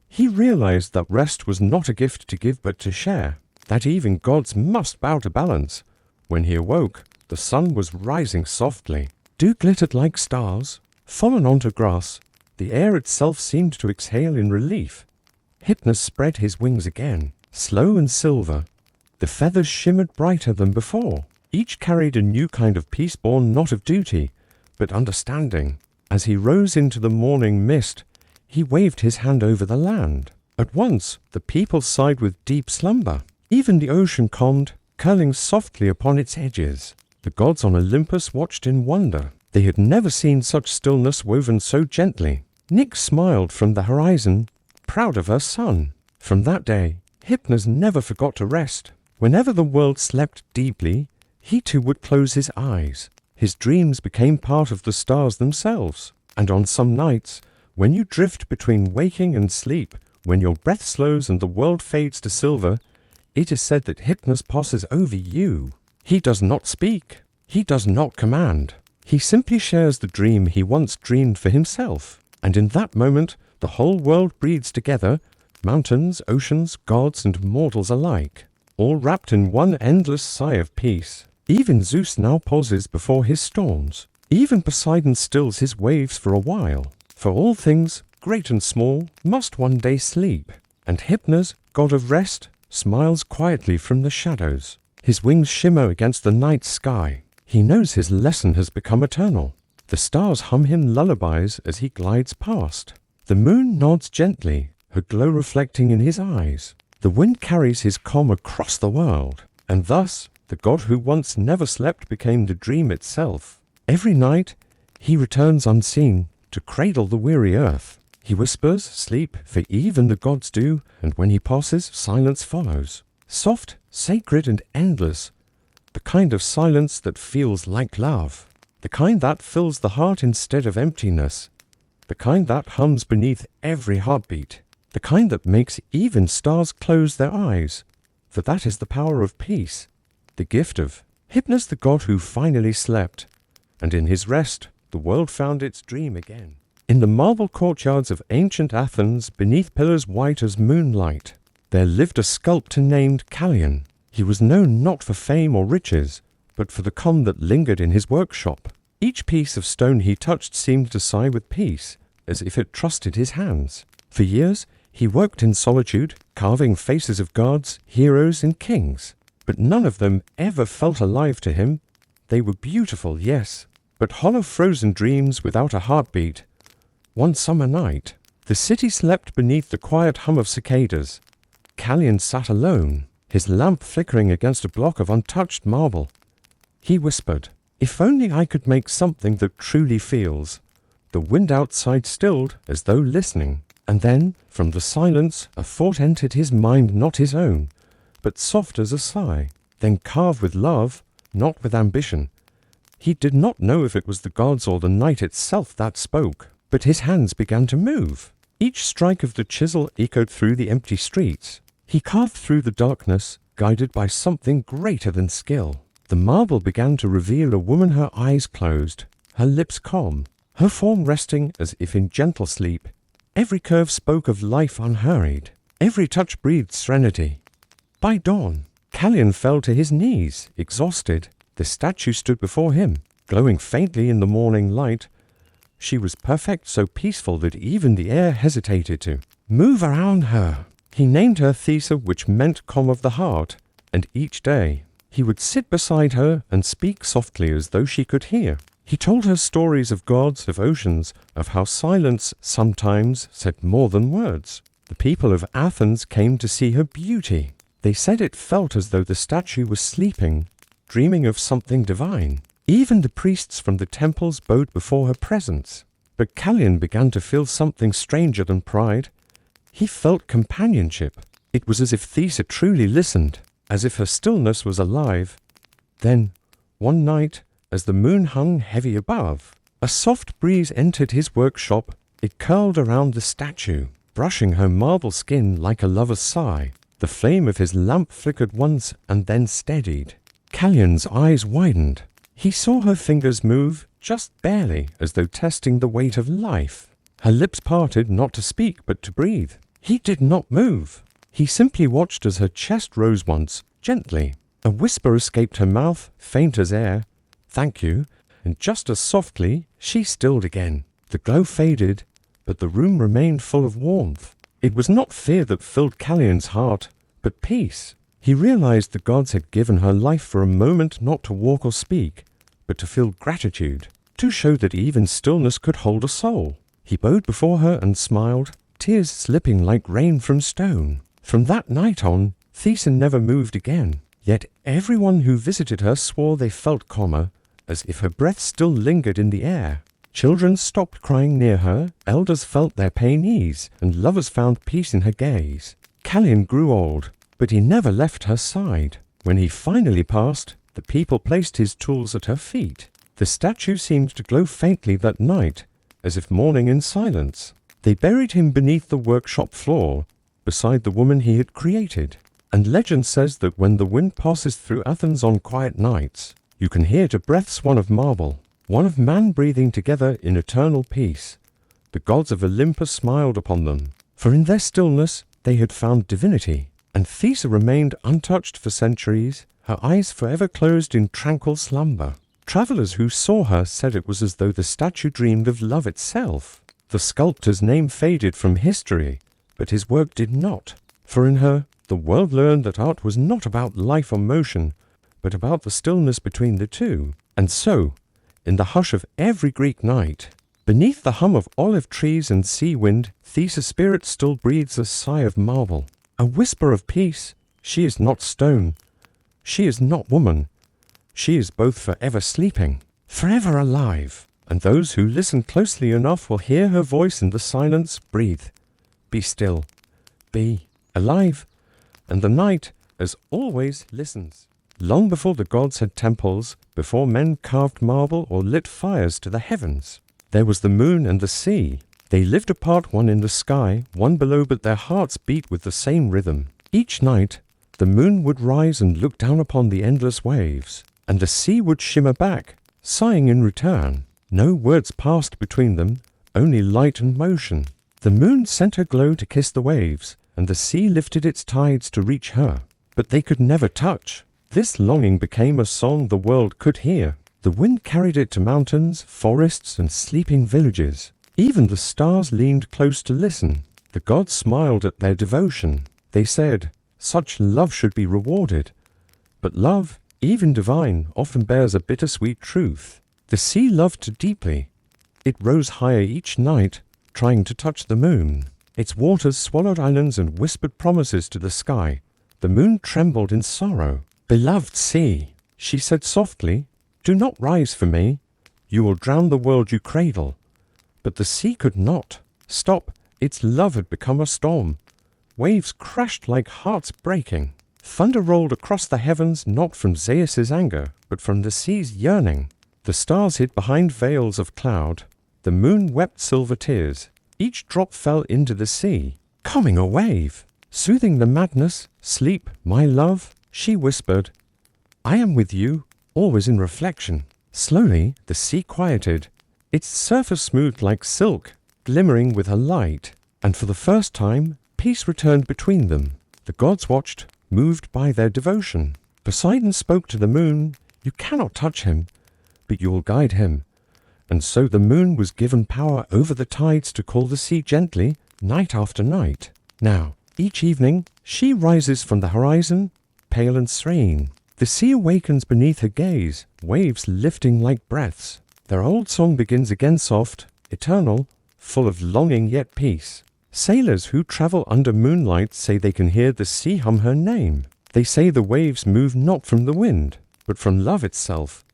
He realized that rest was not a gift to give but to share, that even gods must bow to balance. When he awoke, the sun was rising softly. Dew glittered like stars, fallen onto grass. The air itself seemed to exhale in relief. Hypnos spread his wings again, slow and silver. The feathers shimmered brighter than before. Each carried a new kind of peace born not of duty, but understanding. As he rose into the morning mist, he waved his hand over the land. At once, the people sighed with deep slumber. Even the ocean calmed, curling softly upon its edges. The gods on Olympus watched in wonder. They had never seen such stillness woven so gently. Nyx smiled from the horizon, proud of her son. From that day, Hypnos never forgot to rest. Whenever the world slept deeply, he too would close his eyes. His dreams became part of the stars themselves. And on some nights, when you drift between waking and sleep, when your breath slows and the world fades to silver, it is said that Hypnos passes over you. He does not speak. He does not command. He simply shares the dream he once dreamed for himself. And in that moment, the whole world breathes together, mountains, oceans, gods, and mortals alike, all wrapped in one endless sigh of peace. Even Zeus now pauses before his storms. Even Poseidon stills his waves for a while. For all things, great and small, must one day sleep. And Hypnos, god of rest, smiles quietly from the shadows. His wings shimmer against the night sky. He knows his lesson has become eternal. The stars hum him lullabies as he glides past. The moon nods gently, her glow reflecting in his eyes. The wind carries his calm across the world. And thus, the god who once never slept became the dream itself. Every night, he returns unseen to cradle the weary earth. He whispers, sleep, for even the gods do, and when he passes, silence follows. Soft, sacred, and endless. The kind of silence that feels like love. The kind that fills the heart instead of emptiness. The kind that hums beneath every heartbeat. The kind that makes even stars close their eyes. For that is the power of peace. The gift of Hypnos, the god who finally slept. And in his rest, the world found its dream again. In the marble courtyards of ancient Athens, beneath pillars white as moonlight, there lived a sculptor named Callion. He was known not for fame or riches, but for the calm that lingered in his workshop. Each piece of stone he touched seemed to sigh with peace, as if it trusted his hands. For years, he worked in solitude, carving faces of gods, heroes, and kings. But none of them ever felt alive to him. They were beautiful, yes, but hollow frozen dreams without a heartbeat. One summer night, the city slept beneath the quiet hum of cicadas. Callion sat alone, his lamp flickering against a block of untouched marble. He whispered, "If only I could make something that truly feels." The wind outside stilled, as though listening. And then, from the silence, a thought entered his mind, not his own, but soft as a sigh, then carved with love, not with ambition. He did not know if it was the gods or the night itself that spoke, but his hands began to move. Each strike of the chisel echoed through the empty streets. He carved through the darkness, guided by something greater than skill. The marble began to reveal a woman, her eyes closed, her lips calm, her form resting as if in gentle sleep. Every curve spoke of life unhurried. Every touch breathed serenity. By dawn, Callion fell to his knees, exhausted. The statue stood before him, glowing faintly in the morning light. She was perfect, so peaceful that even the air hesitated to move around her. He named her Thesa, which meant calm of the heart, and each day he would sit beside her and speak softly as though she could hear. He told her stories of gods, of oceans, of how silence sometimes said more than words. The people of Athens came to see her beauty. They said it felt as though the statue was sleeping, dreaming of something divine. Even the priests from the temples bowed before her presence. But Callion began to feel something stranger than pride. He felt companionship. It was as if Thesa truly listened, as if her stillness was alive. Then, one night, as the moon hung heavy above, a soft breeze entered his workshop. It curled around the statue, brushing her marble skin like a lover's sigh. The flame of his lamp flickered once and then steadied. Callion's eyes widened. He saw her fingers move, just barely, as though testing the weight of life. Her lips parted not to speak but to breathe. He did not move. He simply watched as her chest rose once, gently. A whisper escaped her mouth, faint as air. "Thank you." And just as softly, she stilled again. The glow faded, but the room remained full of warmth. It was not fear that filled Callion's heart, but peace. He realized the gods had given her life for a moment not to walk or speak, but to feel gratitude, to show that even stillness could hold a soul. He bowed before her and smiled, tears slipping like rain from stone. From that night on, Athena never moved again. Yet everyone who visited her swore they felt calmer, as if her breath still lingered in the air. Children stopped crying near her, elders felt their pain ease, and lovers found peace in her gaze. Callion grew old, but he never left her side. When he finally passed, the people placed his tools at her feet. The statue seemed to glow faintly that night, as if mourning in silence. They buried him beneath the workshop floor, beside the woman he had created. And legend says that when the wind passes through Athens on quiet nights, you can hear the breaths one of marble, one of man breathing together in eternal peace. The gods of Olympus smiled upon them, for in their stillness they had found divinity. And Athena remained untouched for centuries, her eyes forever closed in tranquil slumber. Travelers who saw her said it was as though the statue dreamed of love itself. The sculptor's name faded from history, but his work did not. For in her, the world learned that art was not about life or motion, but about the stillness between the two. And so, in the hush of every Greek night, beneath the hum of olive trees and sea wind, Theseus' spirit still breathes a sigh of marble, a whisper of peace. She is not stone. She is not woman. She is both forever sleeping, forever alive. And those who listen closely enough will hear her voice in the silence breathe. Be still. Be alive. And the night, as always, listens. Long before the gods had temples, before men carved marble or lit fires to the heavens, there was the moon and the sea. They lived apart, one in the sky, one below, but their hearts beat with the same rhythm. Each night, the moon would rise and look down upon the endless waves, and the sea would shimmer back, sighing in return. No words passed between them, only light and motion. The moon sent her glow to kiss the waves, and the sea lifted its tides to reach her. But they could never touch. This longing became a song the world could hear. The wind carried it to mountains, forests, and sleeping villages. Even the stars leaned close to listen. The gods smiled at their devotion. They said, "Such love should be rewarded." But love, even divine, often bears a bittersweet truth. The sea loved deeply. It rose higher each night, trying to touch the moon. Its waters swallowed islands and whispered promises to the sky. The moon trembled in sorrow. "Beloved sea," she said softly, "do not rise for me. You will drown the world you cradle." But the sea could not stop. Its love had become a storm. Waves crashed like hearts breaking. Thunder rolled across the heavens, not from Zeus's anger, but from the sea's yearning. The stars hid behind veils of cloud. The moon wept silver tears. Each drop fell into the sea, calming a wave. Soothing the madness, "Sleep, my love," she whispered. "I am with you, always in reflection." Slowly, the sea quieted, its surface smooth like silk, glimmering with her light. And for the first time, peace returned between them. The gods watched, moved by their devotion. Poseidon spoke to the moon, "You cannot touch him, but you will guide him." And so the moon was given power over the tides to call the sea gently, night after night. Now, each evening, she rises from the horizon, pale and serene. The sea awakens beneath her gaze, waves lifting like breaths. Their old song begins again, soft, eternal, full of longing yet peace. Sailors who travel under moonlight say they can hear the sea hum her name. They say the waves move not from the wind, but from love itself.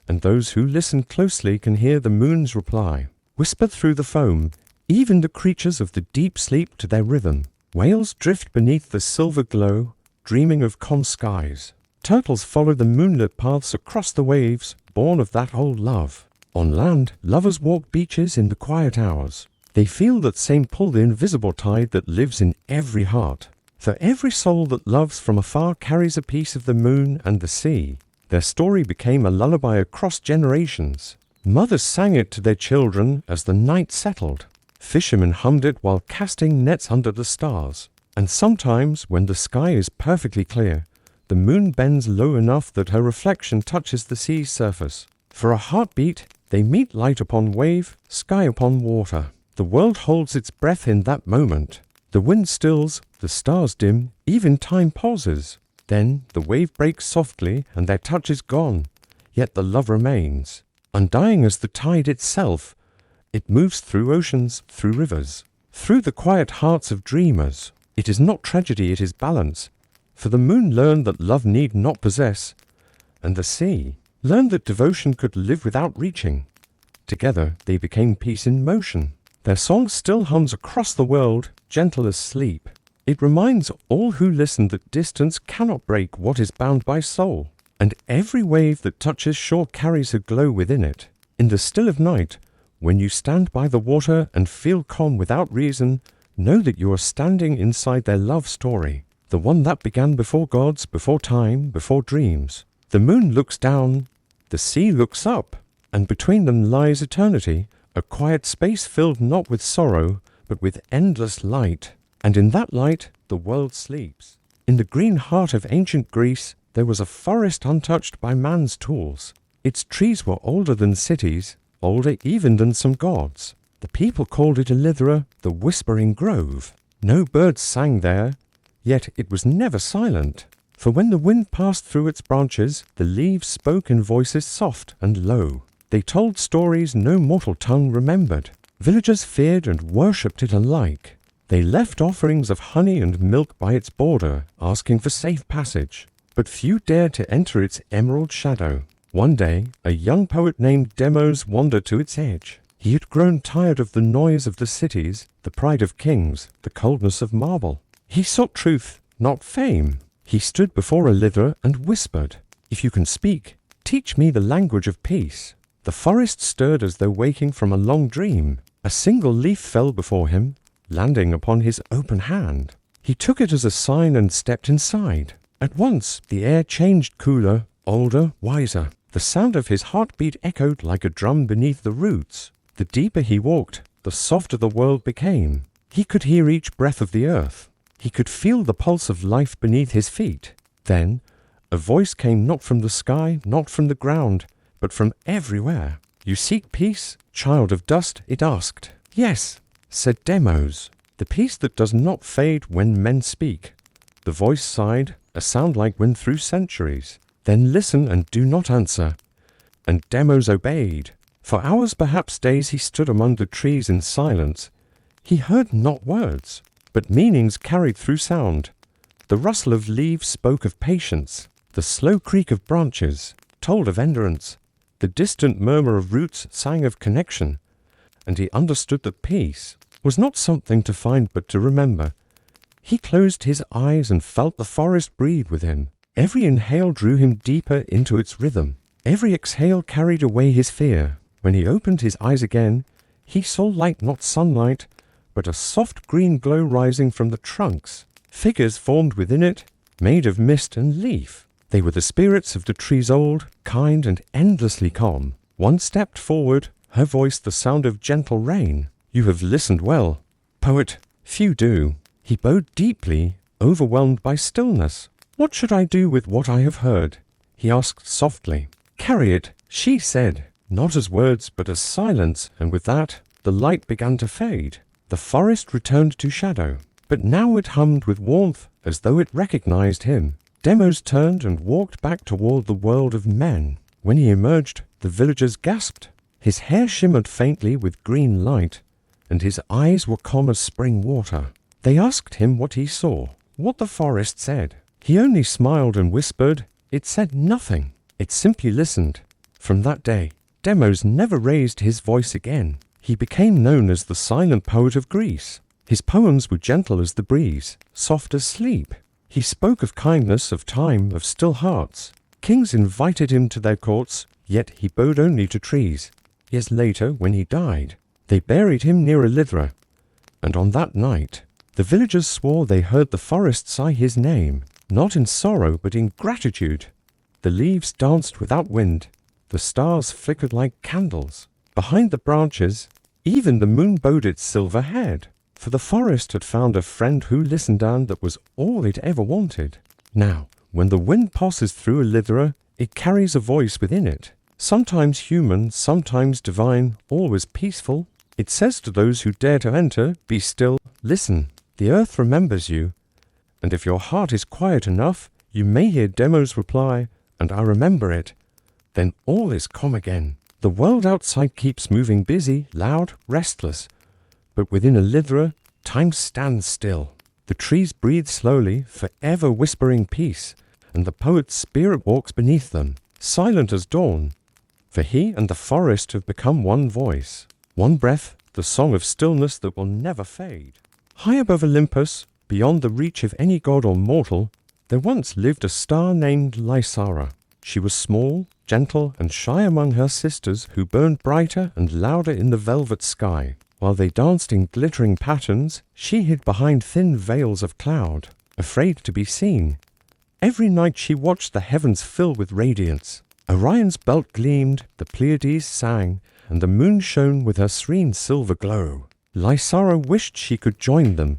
And those who listen closely can hear the moon's reply, whispered through the foam, even the creatures of the deep sleep to their rhythm. Whales drift beneath the silver glow, dreaming of calm skies. Turtles follow the moonlit paths across the waves, born of that old love. On land, lovers walk beaches in the quiet hours. They feel that same pull, the invisible tide that lives in every heart. For every soul that loves from afar carries a piece of the moon and the sea. Their story became a lullaby across generations. Mothers sang it to their children as the night settled. Fishermen hummed it while casting nets under the stars. And sometimes, when the sky is perfectly clear, the moon bends low enough that her reflection touches the sea's surface. For a heartbeat, they meet light upon wave, sky upon water. The world holds its breath in that moment. The wind stills, the stars dim, even time pauses. Then the wave breaks softly and their touch is gone, yet the love remains. Undying as the tide itself, it moves through oceans, through rivers, through the quiet hearts of dreamers. It is not tragedy, it is balance. For the moon learned that love need not possess, and the sea learned that devotion could live without reaching. Together they became peace in motion. Their song still hums across the world, gentle as sleep. It reminds all who listen that distance cannot break what is bound by soul, and every wave that touches shore carries a glow within it. In the still of night, when you stand by the water and feel calm without reason, know that you are standing inside their love story, the one that began before gods, before time, before dreams. The moon looks down, the sea looks up, and between them lies eternity, a quiet space filled not with sorrow, but with endless light. And in that light, the world sleeps. In the green heart of ancient Greece, there was a forest untouched by man's tools. Its trees were older than cities, older even than some gods. The people called it Elithra, the whispering grove. No birds sang there, yet it was never silent. For when the wind passed through its branches, the leaves spoke in voices soft and low. They told stories no mortal tongue remembered. Villagers feared and worshipped it alike. They left offerings of honey and milk by its border, asking for safe passage. But few dared to enter its emerald shadow. One day, a young poet named Demos wandered to its edge. He had grown tired of the noise of the cities, the pride of kings, the coldness of marble. He sought truth, not fame. He stood before Elithra and whispered, "If you can speak, teach me the language of peace." The forest stirred as though waking from a long dream. A single leaf fell before him, landing upon his open hand. He took it as a sign and stepped inside. At once, the air changed cooler, older, wiser. The sound of his heartbeat echoed like a drum beneath the roots. The deeper he walked, the softer the world became. He could hear each breath of the earth. He could feel the pulse of life beneath his feet. Then, a voice came not from the sky, not from the ground, but from everywhere. "You seek peace, child of dust?" it asked. "Yes," said Demos, "the peace that does not fade when men speak." The voice sighed, a sound like wind through centuries. "Then listen and do not answer." And Demos obeyed. For hours, perhaps days, he stood among the trees in silence. He heard not words, but meanings carried through sound. The rustle of leaves spoke of patience. The slow creak of branches told of endurance. The distant murmur of roots sang of connection. And he understood that peace was not something to find but to remember. He closed his eyes and felt the forest breathe with him. Every inhale drew him deeper into its rhythm. Every exhale carried away his fear. When he opened his eyes again, he saw light, not sunlight, but a soft green glow rising from the trunks. Figures formed within it, made of mist and leaf. They were the spirits of the trees old, kind and endlessly calm. One stepped forward, her voice the sound of gentle rain. "You have listened well, poet. Few do." He bowed deeply, overwhelmed by stillness. "What should I do with what I have heard?" he asked softly. "Carry it," she said, not as words but as silence, and with that the light began to fade. The forest returned to shadow, but now it hummed with warmth as though it recognized him. Demos turned and walked back toward the world of men. When he emerged, the villagers gasped. His hair shimmered faintly with green light, and his eyes were calm as spring water. They asked him what he saw, what the forest said. He only smiled and whispered. It said nothing. It simply listened. From that day, Demos never raised his voice again. He became known as the silent poet of Greece. His poems were gentle as the breeze, soft as sleep. He spoke of kindness, of time, of still hearts. Kings invited him to their courts, yet he bowed only to trees. Years later, when he died, they buried him near Elithra. And on that night, the villagers swore they heard the forest sigh his name, not in sorrow but in gratitude. The leaves danced without wind. The stars flickered like candles. Behind the branches, Even the moon bowed its silver head, for the forest had found a friend who listened, and that was all it ever wanted. Now, when the wind passes through a litherer, it carries a voice within it, sometimes human, sometimes divine, always peaceful. It says to those who dare to enter, "Be still, listen, the earth remembers you." And if your heart is quiet enough, you may hear Demo's reply, "And I remember it." Then all is calm again. The world outside keeps moving, busy, loud, restless. But within a litherer, time stands still. The trees breathe slowly, forever whispering peace, and the poet's spirit walks beneath them, silent as dawn. For he and the forest have become one voice, one breath, the song of stillness that will never fade. High above Olympus, beyond the reach of any god or mortal, there once lived a star named Lysara. She was small, gentle, and shy among her sisters, who burned brighter and louder in the velvet sky. While they danced in glittering patterns, she hid behind thin veils of cloud, afraid to be seen. Every night she watched the heavens fill with radiance. Orion's belt gleamed, the Pleiades sang, and the moon shone with her serene silver glow. Lysara wished she could join them,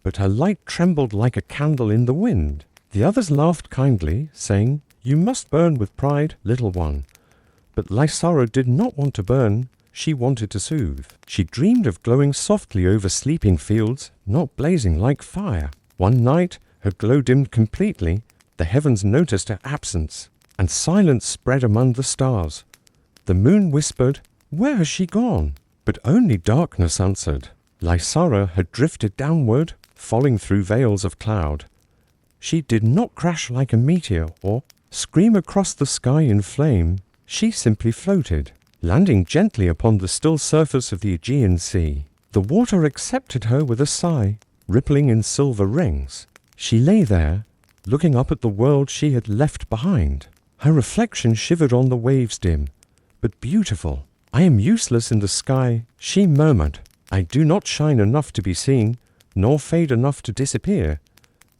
but her light trembled like a candle in the wind. The others laughed kindly, saying, "You must burn with pride, little one." But Lysara did not want to burn. She wanted to soothe. She dreamed of glowing softly over sleeping fields, not blazing like fire. One night, her glow dimmed completely. The heavens noticed her absence, and silence spread among the stars. The moon whispered, "Where has she gone?" But only darkness answered. Lysara had drifted downward, falling through veils of cloud. She did not crash like a meteor or scream across the sky in flame. She simply floated, landing gently upon the still surface of the Aegean Sea. The water accepted her with a sigh, rippling in silver rings. She lay there, looking up at the world she had left behind. Her reflection shivered on the waves, dim, but beautiful. "I am useless in the sky," she murmured. "I do not shine enough to be seen, nor fade enough to disappear."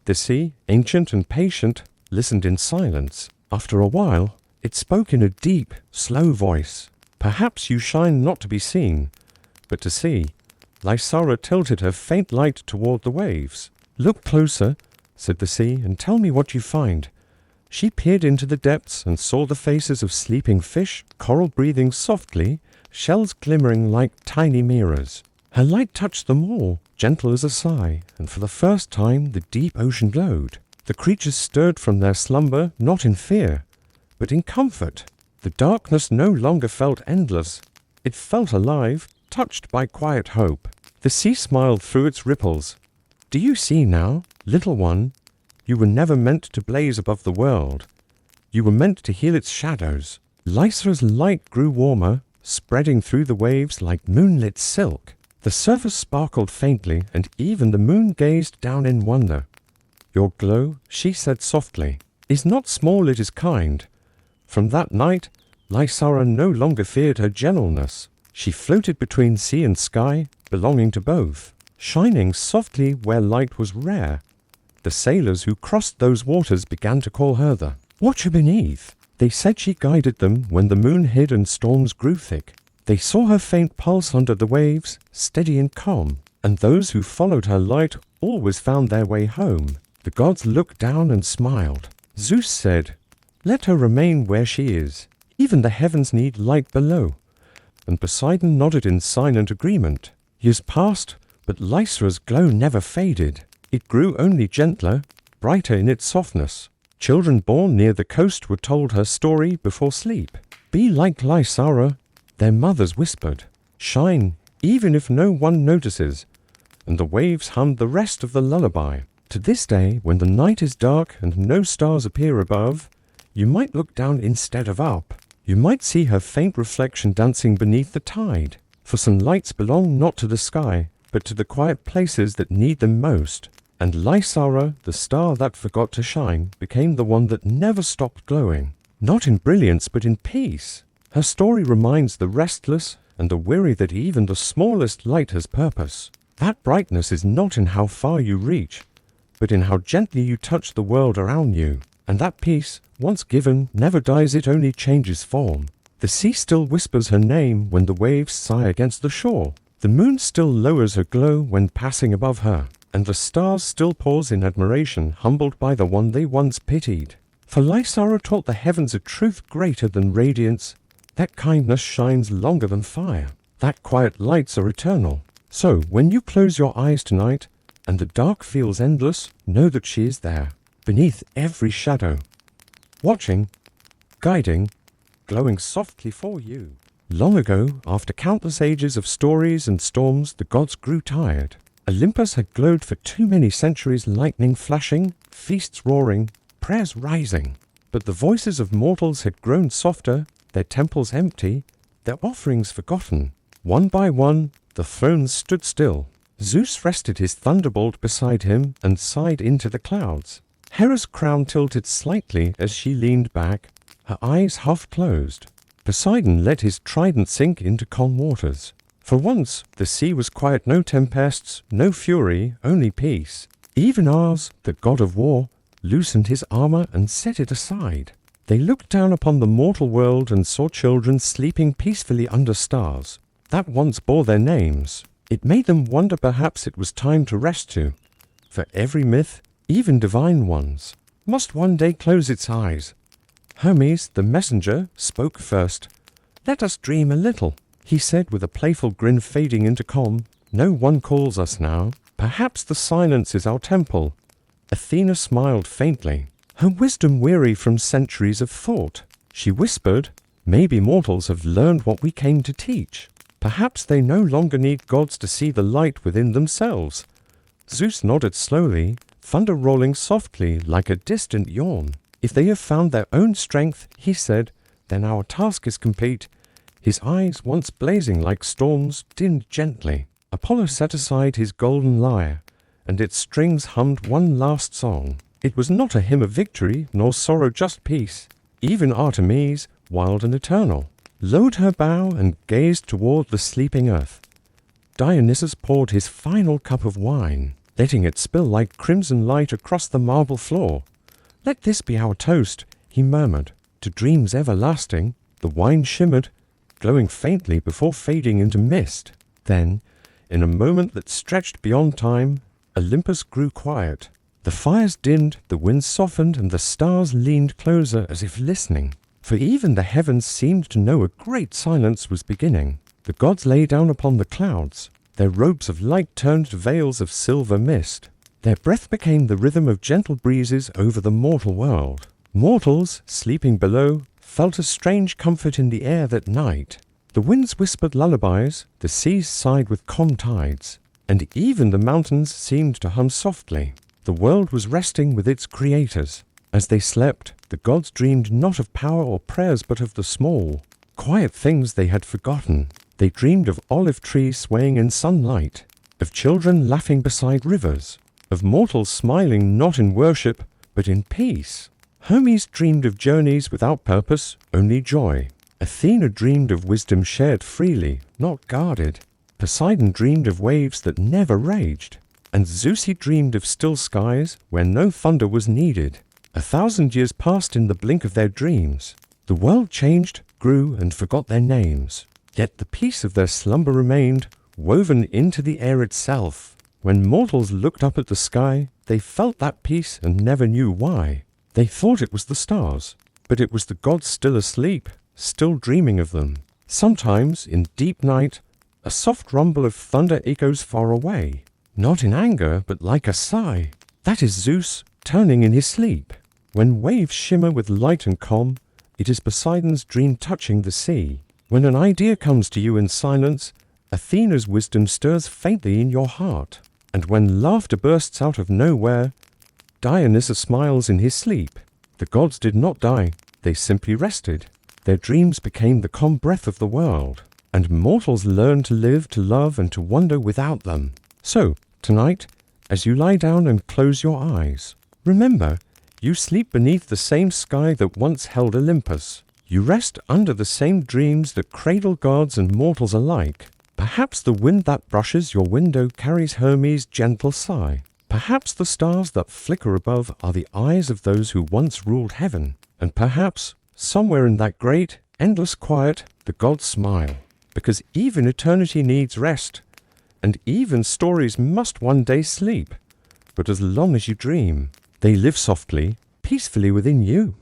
The sea, ancient and patient, listened in silence. After a while, it spoke in a deep, slow voice. "Perhaps you shine not to be seen, but to see." Lysara tilted her faint light toward the waves. "Look closer," said the sea, "and tell me what you find." She peered into the depths and saw the faces of sleeping fish, coral breathing softly, shells glimmering like tiny mirrors. Her light touched them all, gentle as a sigh, and for the first time the deep ocean glowed. The creatures stirred from their slumber, not in fear, but in comfort. The darkness no longer felt endless. It felt alive, touched by quiet hope. The sea smiled through its ripples. "Do you see now, little one? You were never meant to blaze above the world. You were meant to heal its shadows." Lysara's light grew warmer, spreading through the waves like moonlit silk. The surface sparkled faintly, and even the moon gazed down in wonder. "Your glow," she said softly, "is not small, it is kind." From that night, Lysara no longer feared her gentleness. She floated between sea and sky, belonging to both, shining softly where light was rare. The sailors who crossed those waters began to call her the Watcher Beneath. They said she guided them when the moon hid and storms grew thick. They saw her faint pulse under the waves, steady and calm, and those who followed her light always found their way home. The gods looked down and smiled. Zeus said, "Let her remain where she is. Even the heavens need light below." And Poseidon nodded in silent agreement. Years passed, but Lysara's glow never faded. It grew only gentler, brighter in its softness. Children born near the coast were told her story before sleep. "Be like Lysara," their mothers whispered. "Shine, even if no one notices." And the waves hummed the rest of the lullaby. To this day, when the night is dark and no stars appear above, you might look down instead of up. You might see her faint reflection dancing beneath the tide. For some lights belong not to the sky, but to the quiet places that need them most. And Lysara, the star that forgot to shine, became the one that never stopped glowing. Not in brilliance, but in peace. Her story reminds the restless and the weary that even the smallest light has purpose. That brightness is not in how far you reach, but in how gently you touch the world around you. And that peace, once given, never dies, it only changes form. The sea still whispers her name when the waves sigh against the shore. The moon still lowers her glow when passing above her, and the stars still pause in admiration, humbled by the one they once pitied. For Lysara taught the heavens a truth greater than radiance, that kindness shines longer than fire, that quiet lights are eternal. So, when you close your eyes tonight, and the dark feels endless, know that she is there, beneath every shadow, watching, guiding, glowing softly for you. Long ago, after countless ages of stories and storms, the gods grew tired. Olympus had glowed for too many centuries, lightning flashing, feasts roaring, prayers rising. But the voices of mortals had grown softer, their temples empty, their offerings forgotten. One by one, the thrones stood still. Zeus rested his thunderbolt beside him and sighed into the clouds. Hera's crown tilted slightly as she leaned back, her eyes half closed. Poseidon let his trident sink into calm waters. For once, the sea was quiet, no tempests, no fury, only peace. Even Mars, the god of war, loosened his armor and set it aside. They looked down upon the mortal world and saw children sleeping peacefully under stars that once bore their names. It made them wonder perhaps it was time to rest too, for every myth, even divine ones, must one day close its eyes. Hermes, the messenger, spoke first. "Let us dream a little," he said with a playful grin fading into calm. "No one calls us now. Perhaps the silence is our temple." Athena smiled faintly, her wisdom weary from centuries of thought. She whispered, "Maybe mortals have learned what we came to teach. Perhaps they no longer need gods to see the light within themselves." Zeus nodded slowly, thunder rolling softly like a distant yawn. "If they have found their own strength," he said, "then our task is complete." His eyes, once blazing like storms, dimmed gently. Apollo set aside his golden lyre, and its strings hummed one last song. It was not a hymn of victory, nor sorrow, just peace. Even Artemis, wild and eternal, lowered her bow and gazed toward the sleeping earth. Dionysus poured his final cup of wine, letting it spill like crimson light across the marble floor. "Let this be our toast," he murmured, "to dreams everlasting." The wine shimmered, glowing faintly before fading into mist. Then, in a moment that stretched beyond time, Olympus grew quiet. The fires dimmed, the winds softened, and the stars leaned closer as if listening. For even the heavens seemed to know a great silence was beginning. The gods lay down upon the clouds. Their robes of light turned to veils of silver mist. Their breath became the rhythm of gentle breezes over the mortal world. Mortals, sleeping below, felt a strange comfort in the air that night. The winds whispered lullabies, the seas sighed with calm tides, and even the mountains seemed to hum softly. The world was resting with its creators. As they slept, the gods dreamed not of power or prayers but of the small, quiet things they had forgotten. They dreamed of olive trees swaying in sunlight, of children laughing beside rivers, of mortals smiling not in worship, but in peace. Hermes dreamed of journeys without purpose, only joy. Athena dreamed of wisdom shared freely, not guarded. Poseidon dreamed of waves that never raged. And Zeus dreamed of still skies where no thunder was needed. 1,000 years passed in the blink of their dreams. The world changed, grew, and forgot their names. Yet the peace of their slumber remained, woven into the air itself. When mortals looked up at the sky, they felt that peace and never knew why. They thought it was the stars, but it was the gods still asleep, still dreaming of them. Sometimes, in deep night, a soft rumble of thunder echoes far away, not in anger, but like a sigh. That is Zeus turning in his sleep. When waves shimmer with light and calm, it is Poseidon's dream touching the sea. When an idea comes to you in silence, Athena's wisdom stirs faintly in your heart. And when laughter bursts out of nowhere, Dionysus smiles in his sleep. The gods did not die, they simply rested. Their dreams became the calm breath of the world, and mortals learned to live, to love, and to wonder without them. So, tonight, as you lie down and close your eyes, remember, you sleep beneath the same sky that once held Olympus. You rest under the same dreams that cradle gods and mortals alike. Perhaps the wind that brushes your window carries Hermes' gentle sigh. Perhaps the stars that flicker above are the eyes of those who once ruled heaven. And perhaps, somewhere in that great, endless quiet, the gods smile, because even eternity needs rest, and even stories must one day sleep. But as long as you dream, they live softly, peacefully within you.